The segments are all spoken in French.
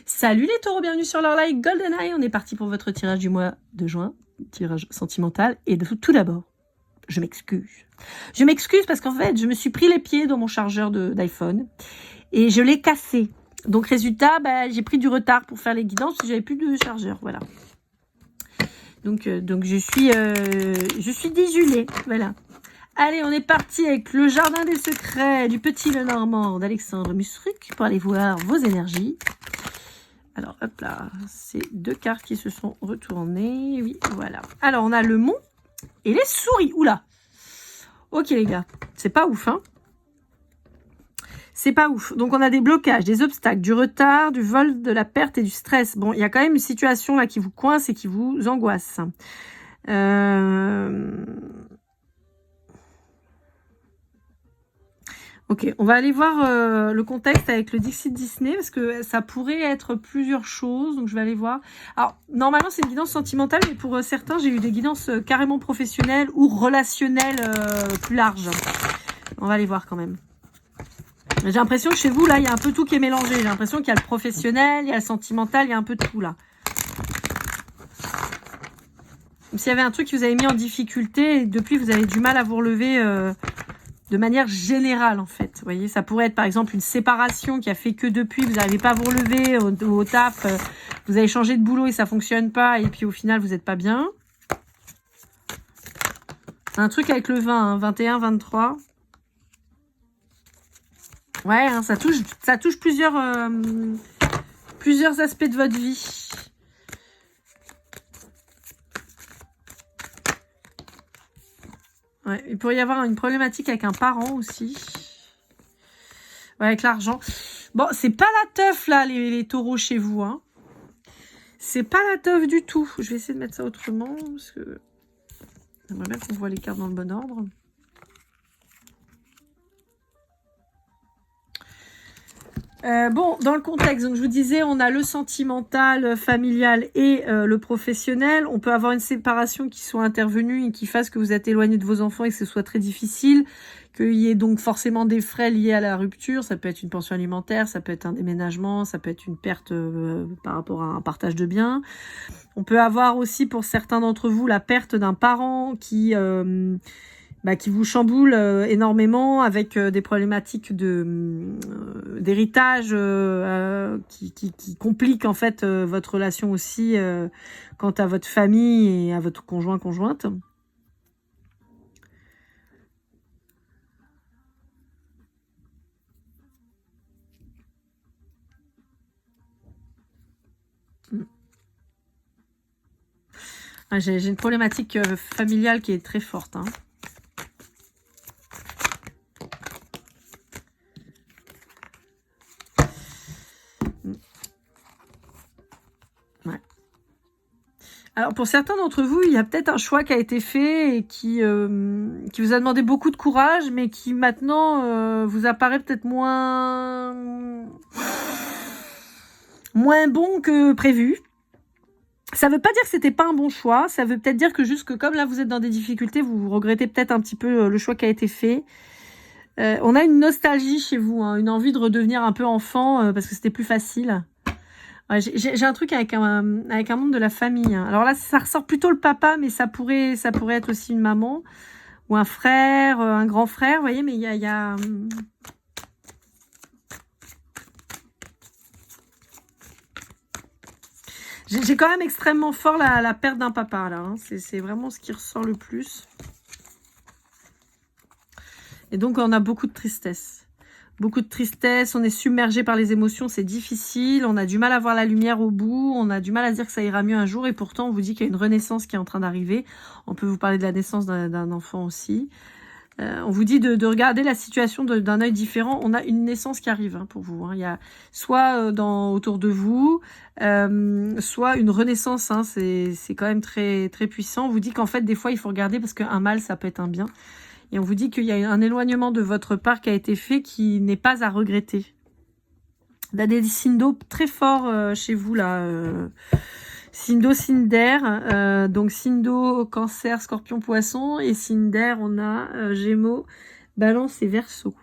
Salut les taureaux, bienvenue sur leur live GoldenEye. On est parti pour votre tirage du mois de juin, tirage sentimental. Et tout d'abord, je m'excuse. Je m'excuse parce qu'en fait, je me suis pris les pieds dans mon chargeur d'iPhone et je l'ai cassé. Donc résultat, j'ai pris du retard pour faire les guidances parce que j'avais plus de chargeur, voilà. Donc je suis désolée, voilà. Allez, on est parti avec le jardin des secrets du petit Lenormand d'Alexandre Musruc pour aller voir vos énergies. Alors, hop là, c'est deux cartes qui se sont retournées. Oui, voilà. Alors, on a le mont et les souris. Oula. Ok, les gars, c'est pas ouf, hein. C'est pas ouf. Donc, on a des blocages, des obstacles, du retard, du vol, de la perte et du stress. Bon, il y a quand même une situation là qui vous coince et qui vous angoisse. Ok, on va aller voir le contexte avec le Dixit Disney parce que ça pourrait être plusieurs choses. Donc, je vais aller voir. Alors, normalement, c'est une guidance sentimentale, mais pour certains, j'ai eu des guidances carrément professionnelles ou relationnelles plus larges. On va aller voir quand même. J'ai l'impression que chez vous, là, il y a un peu tout qui est mélangé. J'ai l'impression qu'il y a le professionnel, il y a le sentimental, il y a un peu de tout, là. Comme s'il y avait un truc qui vous avait mis en difficulté et depuis, vous avez du mal à vous relever de manière générale, en fait. Vous voyez, ça pourrait être, par exemple, une séparation qui a fait que depuis, vous n'arrivez pas à vous relever au taf. Vous avez changé de boulot et ça fonctionne pas. Et puis, au final, vous n'êtes pas bien. Un truc avec le 20, hein, 21, 23. Ouais, hein, ça touche plusieurs aspects de votre vie. Ouais, il pourrait y avoir une problématique avec un parent aussi. Ouais, avec l'argent. Bon, c'est pas la teuf, là, les taureaux chez vous. Hein. C'est pas la teuf du tout. Je vais essayer de mettre ça autrement. Parce que j'aimerais bien qu'on voit les cartes dans le bon ordre. Bon, dans le contexte, donc je vous disais, on a le sentimental, familial et le professionnel. On peut avoir une séparation qui soit intervenue et qui fasse que vous êtes éloigné de vos enfants et que ce soit très difficile, qu'il y ait donc forcément des frais liés à la rupture. Ça peut être une pension alimentaire, ça peut être un déménagement, ça peut être une perte par rapport à un partage de biens. On peut avoir aussi pour certains d'entre vous la perte d'un parent qui vous chamboule énormément avec des problématiques d'héritage qui compliquent en fait votre relation aussi quant à votre famille et à votre conjointe. J'ai une problématique familiale qui est très forte. Hein. Alors, pour certains d'entre vous, il y a peut-être un choix qui a été fait et qui vous a demandé beaucoup de courage, mais qui maintenant vous apparaît peut-être moins bon que prévu. Ça veut pas dire que c'était pas un bon choix. Ça veut peut-être dire que juste que comme là, vous êtes dans des difficultés, vous regrettez peut-être un petit peu le choix qui a été fait. On a une nostalgie chez vous, hein, une envie de redevenir un peu enfant parce que c'était plus facile. Ouais, j'ai un truc avec un membre de la famille. Hein. Alors là, ça ressort plutôt le papa, mais ça pourrait être aussi une maman ou un frère, un grand frère, vous voyez, mais il y a j'ai quand même extrêmement fort la perte d'un papa, là. Hein. C'est vraiment ce qui ressort le plus. Et donc, on a beaucoup de tristesse. Beaucoup de tristesse, on est submergé par les émotions, c'est difficile, on a du mal à voir la lumière au bout, on a du mal à dire que ça ira mieux un jour, et pourtant on vous dit qu'il y a une renaissance qui est en train d'arriver. On peut vous parler de la naissance d'un enfant aussi. On vous dit de regarder la situation d'un œil différent. On a une naissance qui arrive hein, pour vous. Hein. Il y a soit autour de vous, soit une renaissance. Hein. C'est quand même très, très puissant. On vous dit qu'en fait, des fois, il faut regarder parce qu'un mal, ça peut être un bien. Et on vous dit qu'il y a un éloignement de votre part qui a été fait qui n'est pas à regretter. Il y a des signes d'eau très forts chez vous, là. Signe d'eau, signe d'air. Donc, signe d'eau, cancer, scorpion, poisson. Et signe d'air, on a gémeaux, balance et verseau.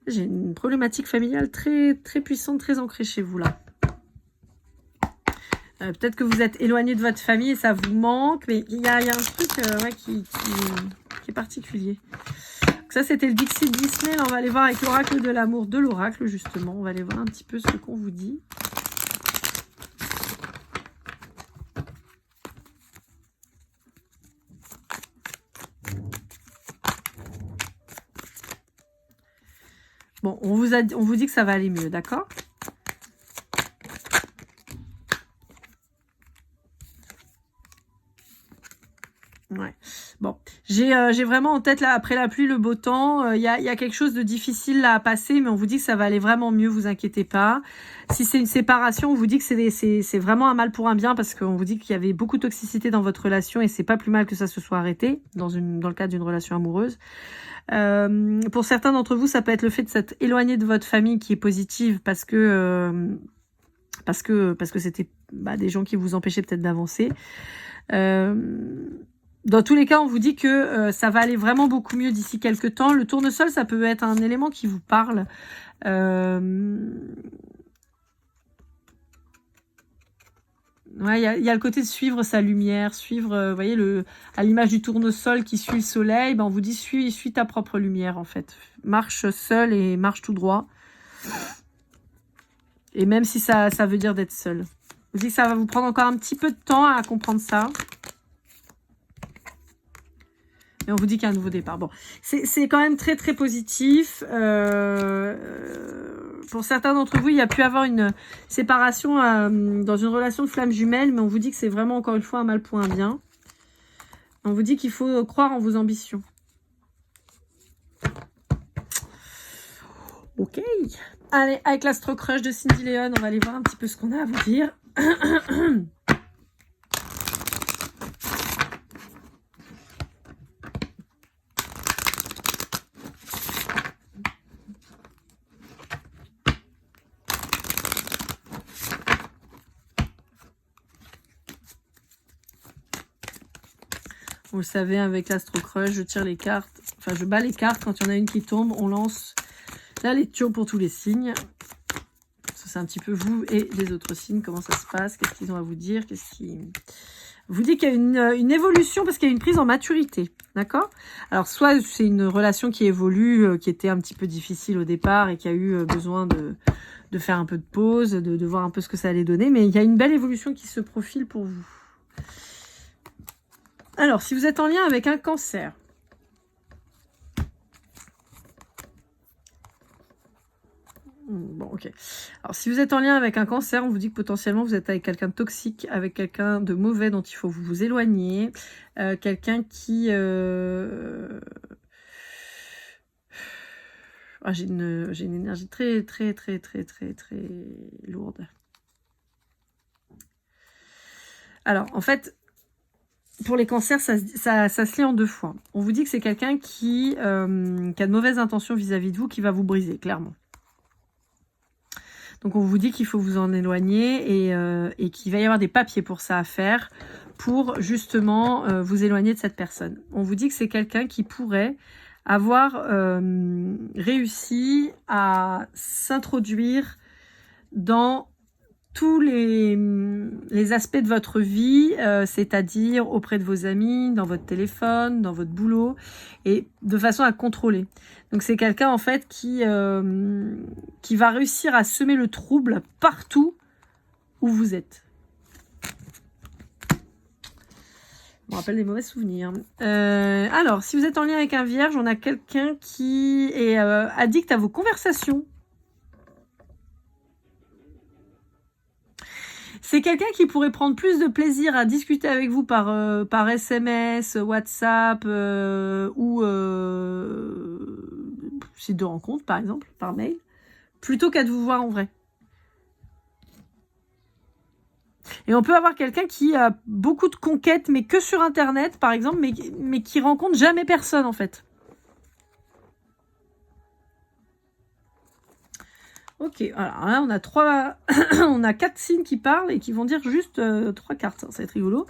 J'ai une problématique familiale très, très puissante, très ancrée chez vous, là. Peut-être que vous êtes éloigné de votre famille et ça vous manque, mais il y a un truc ouais, qui est particulier. Donc ça, c'était le Dixit Disney. Là, on va aller voir avec l'oracle de l'amour de l'oracle, justement. On va aller voir un petit peu ce qu'on vous dit. Bon, on vous dit que ça va aller mieux, d'accord? Ouais. Bon, j'ai vraiment en tête, là, après la pluie, le beau temps, il y a quelque chose de difficile là à passer, mais on vous dit que ça va aller vraiment mieux, vous inquiétez pas. Si c'est une séparation, on vous dit que c'est vraiment un mal pour un bien, parce qu'on vous dit qu'il y avait beaucoup de toxicité dans votre relation, et c'est pas plus mal que ça se soit arrêté, dans le cadre d'une relation amoureuse. Pour certains d'entre vous, ça peut être le fait de s'être éloigné de votre famille qui est positive, parce que c'était des gens qui vous empêchaient peut-être d'avancer. Dans tous les cas, on vous dit que ça va aller vraiment beaucoup mieux d'ici quelques temps. Le tournesol, ça peut être un élément qui vous parle. Ouais, il y a le côté de suivre sa lumière, suivre, vous voyez, à l'image du tournesol qui suit le soleil, on vous dit suis ta propre lumière, en fait. Marche seul et marche tout droit. Et même si ça veut dire d'être seul. Je vous dis que ça va vous prendre encore un petit peu de temps à comprendre ça. Et on vous dit qu'il y a un nouveau départ. Bon, c'est quand même très très positif. Pour certains d'entre vous, il y a pu avoir une séparation dans une relation de flamme jumelle, mais on vous dit que c'est vraiment encore une fois un mal pour un bien. On vous dit qu'il faut croire en vos ambitions. Ok. Allez, avec l'Astro Crush de Cindy Léon, on va aller voir un petit peu ce qu'on a à vous dire. Vous le savez, avec l'Astro Crush, je tire les cartes. Enfin, je bats les cartes. Quand il y en a une qui tombe, on lance la lecture pour tous les signes. C'est un petit peu vous et les autres signes. Comment ça se passe? Qu'est-ce qu'ils ont à vous dire? Qu'est-ce qui vous dit qu'il y a une évolution parce qu'il y a une prise en maturité. D'accord? Alors, soit c'est une relation qui évolue, qui était un petit peu difficile au départ et qui a eu besoin de faire un peu de pause, de voir un peu ce que ça allait donner. Mais il y a une belle évolution qui se profile pour vous. Alors, si vous êtes en lien avec un cancer, bon, ok. Alors, si vous êtes en lien avec un cancer, on vous dit que potentiellement vous êtes avec quelqu'un de toxique, avec quelqu'un de mauvais dont il faut vous éloigner, quelqu'un qui... Ah, j'ai une énergie très, très, très, très, très, très lourde. Alors, en fait... Pour les cancers, ça se lit en deux fois. On vous dit que c'est quelqu'un qui a de mauvaises intentions vis-à-vis de vous, qui va vous briser, clairement. Donc, on vous dit qu'il faut vous en éloigner et qu'il va y avoir des papiers pour ça à faire, pour justement vous éloigner de cette personne. On vous dit que c'est quelqu'un qui pourrait avoir réussi à s'introduire dans tous les aspects de votre vie, c'est-à-dire auprès de vos amis, dans votre téléphone, dans votre boulot, et de façon à contrôler. Donc c'est quelqu'un en fait qui va réussir à semer le trouble partout où vous êtes. On rappelle des mauvais souvenirs. Alors, si vous êtes en lien avec un vierge, on a quelqu'un qui est addict à vos conversations. C'est quelqu'un qui pourrait prendre plus de plaisir à discuter avec vous par SMS, WhatsApp ou site de rencontre, par exemple, par mail, plutôt qu'à de vous voir en vrai. Et on peut avoir quelqu'un qui a beaucoup de conquêtes, mais que sur Internet, par exemple, mais qui rencontre jamais personne, en fait. Ok, alors là, on a 4 signes qui parlent et qui vont dire juste 3 cartes, ça va être rigolo.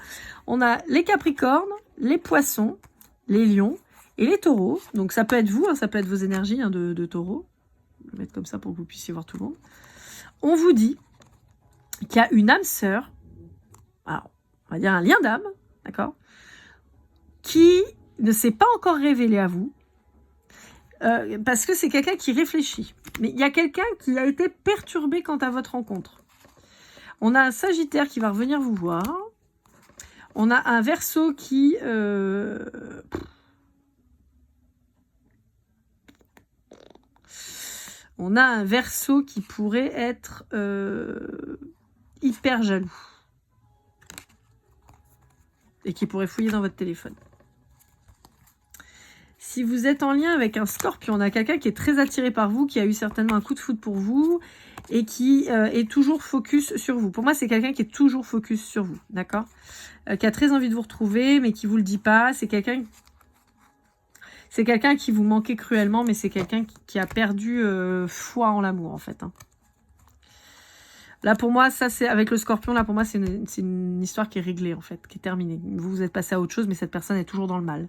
On a les Capricornes, les Poissons, les Lions et les Taureaux. Donc ça peut être vous, ça peut être vos énergies de Taureau. le mettre comme ça pour que vous puissiez voir tout le monde. On vous dit qu'il y a une âme sœur, alors, on va dire un lien d'âme, d'accord, qui ne s'est pas encore révélé à vous, parce que c'est quelqu'un qui réfléchit. Mais il y a quelqu'un qui a été perturbé quant à votre rencontre. On a un Sagittaire qui va revenir vous voir. On a un Verseau qui... On a un Verseau qui pourrait être hyper jaloux. Et qui pourrait fouiller dans votre téléphone. Si vous êtes en lien avec un Scorpion, on a quelqu'un qui est très attiré par vous, qui a eu certainement un coup de foudre pour vous et qui est toujours focus sur vous. Pour moi, c'est quelqu'un qui est toujours focus sur vous, d'accord, qui a très envie de vous retrouver, mais qui vous le dit pas. C'est quelqu'un qui vous manquait cruellement, mais c'est quelqu'un qui a perdu foi en l'amour, en fait. Hein. Là, pour moi, ça, c'est avec le Scorpion, là, pour moi, c'est une histoire qui est réglée, en fait, qui est terminée. Vous êtes passé à autre chose, mais cette personne est toujours dans le mal.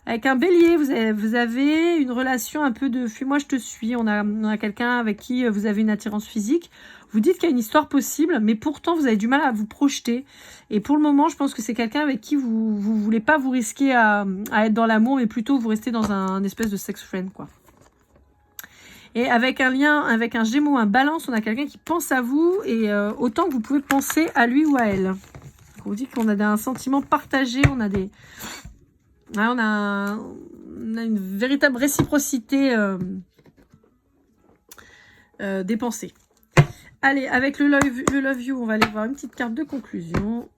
Avec un Bélier, vous avez une relation un peu de « fuis-moi, je te suis ». On a quelqu'un avec qui vous avez une attirance physique. Vous dites qu'il y a une histoire possible, mais pourtant, vous avez du mal à vous projeter. Et pour le moment, je pense que c'est quelqu'un avec qui vous voulez pas vous risquer à être dans l'amour, mais plutôt vous restez dans un espèce de sex friend, quoi. Et avec un lien, avec un Gémeaux, un Balance, on a quelqu'un qui pense à vous et autant que vous pouvez penser à lui ou à elle. On vous dit qu'on a un sentiment partagé, on a des... Ouais, on a une véritable réciprocité des pensées. Allez, avec le Love You, on va aller voir une petite carte de conclusion.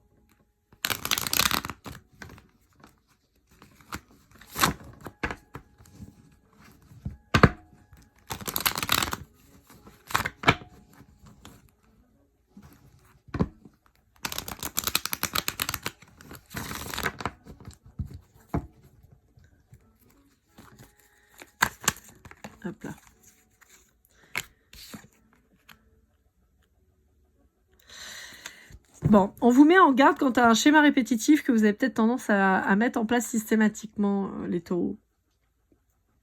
Hop là. Bon, on vous met en garde quant à un schéma répétitif que vous avez peut-être tendance à mettre en place systématiquement, les taureaux.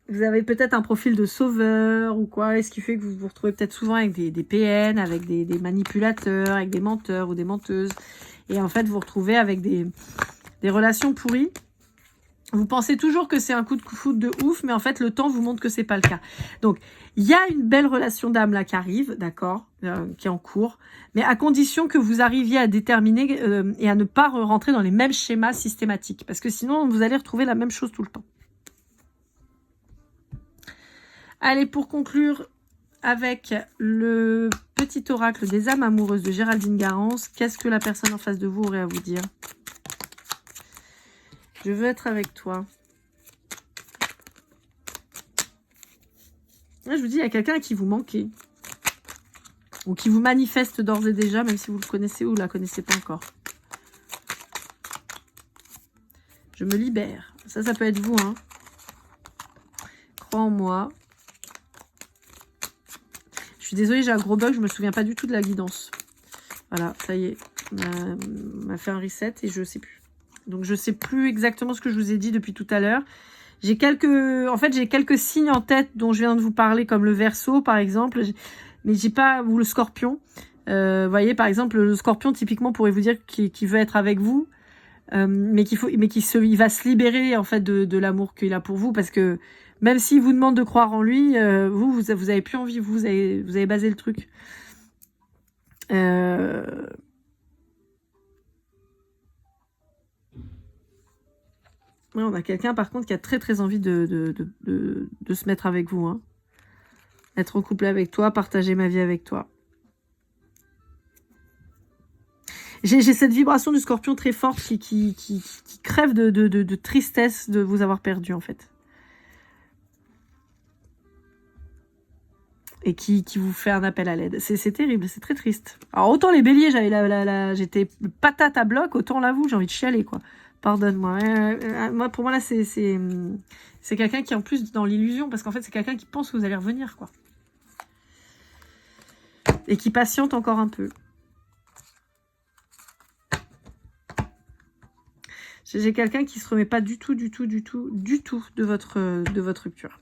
Vous avez peut-être un profil de sauveur ou quoi, et ce qui fait que vous vous retrouvez peut-être souvent avec des PN, avec des manipulateurs, avec des menteurs ou des menteuses. Et en fait, vous vous retrouvez avec des relations pourries. Vous pensez toujours que c'est un coup de foudre de ouf, mais en fait, le temps vous montre que c'est pas le cas. Donc, il y a une belle relation d'âme là qui arrive, d'accord, qui est en cours, mais à condition que vous arriviez à déterminer et à ne pas rentrer dans les mêmes schémas systématiques, parce que sinon, vous allez retrouver la même chose tout le temps. Allez, pour conclure avec le petit oracle des âmes amoureuses de Géraldine Garance, qu'est-ce que la personne en face de vous aurait à vous dire ? Je veux être avec toi. Là, je vous dis, il y a quelqu'un qui vous manquait. Ou qui vous manifeste d'ores et déjà, même si vous le connaissez ou ne la connaissez pas encore. Je me libère. Ça peut être vous, hein. Crois en moi. Je suis désolée, j'ai un gros bug, je me souviens pas du tout de la guidance. Voilà, ça y est. On m'a fait un reset et je sais plus. Donc, je sais plus exactement ce que je vous ai dit depuis tout à l'heure. J'ai quelques signes en tête dont je viens de vous parler, comme le Verseau, par exemple. Mais j'ai pas... Ou le Scorpion. Vous voyez, par exemple, le Scorpion, typiquement, pourrait vous dire qu'il veut être avec vous. Mais il va se libérer, en fait, de l'amour qu'il a pour vous. Parce que même s'il vous demande de croire en lui, vous avez plus envie. Vous avez basé le truc. Ouais, on a quelqu'un par contre qui a très très envie de se mettre avec vous. Hein. Être en couple avec toi, partager ma vie avec toi. J'ai cette vibration du Scorpion très forte qui crève de tristesse de vous avoir perdu en fait. Et qui vous fait un appel à l'aide. C'est terrible, c'est très triste. Alors autant les béliers, j'étais patate à bloc, autant là vous, j'ai envie de chialer quoi. Pardonne-moi. Moi, pour moi, là, c'est quelqu'un qui est en plus dans l'illusion, parce qu'en fait, c'est quelqu'un qui pense que vous allez revenir, quoi. Et qui patiente encore un peu. J'ai quelqu'un qui se remet pas du tout de votre rupture.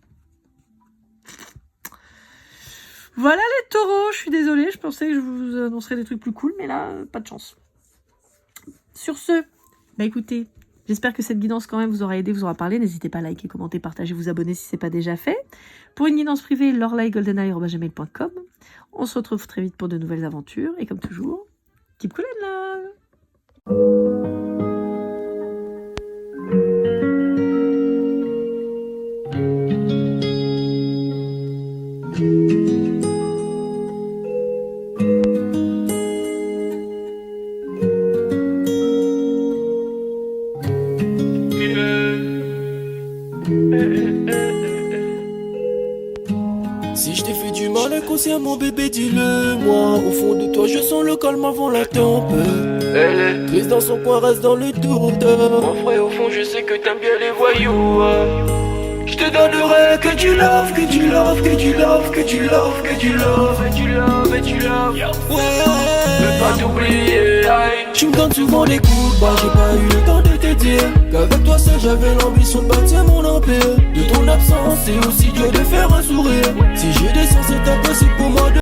Voilà les taureaux, je suis désolée, je pensais que je vous annoncerais des trucs plus cool, mais là, pas de chance. Sur ce, bah écoutez, j'espère que cette guidance quand même vous aura aidé, vous aura parlé. N'hésitez pas à liker, commenter, partager, vous abonner si ce n'est pas déjà fait. Pour une guidance privée, lorlaigoldeneye@gmail.com. On se retrouve très vite pour de nouvelles aventures. Et comme toujours, keep cool and love. Si je t'ai fait du mal inconsciemment bébé dis-le moi. Au fond de toi je sens le calme avant la tempête. Elle est prise dans son coin, reste dans le doute. Mon frère au fond je sais que t'aimes bien les voyous. Je te donnerai que du love, que du love, que du love, que du love, que du love, et du love, et du love. Ouais, veux pas t'oublier. Tu me donnes souvent des coups de barre, j'ai pas eu le temps de te dire qu'avec toi seul j'avais l'ambition de bâtir mon empire. De ton absence c'est aussi dur de faire un sourire. Si j'ai des sens c'est impossible pour moi de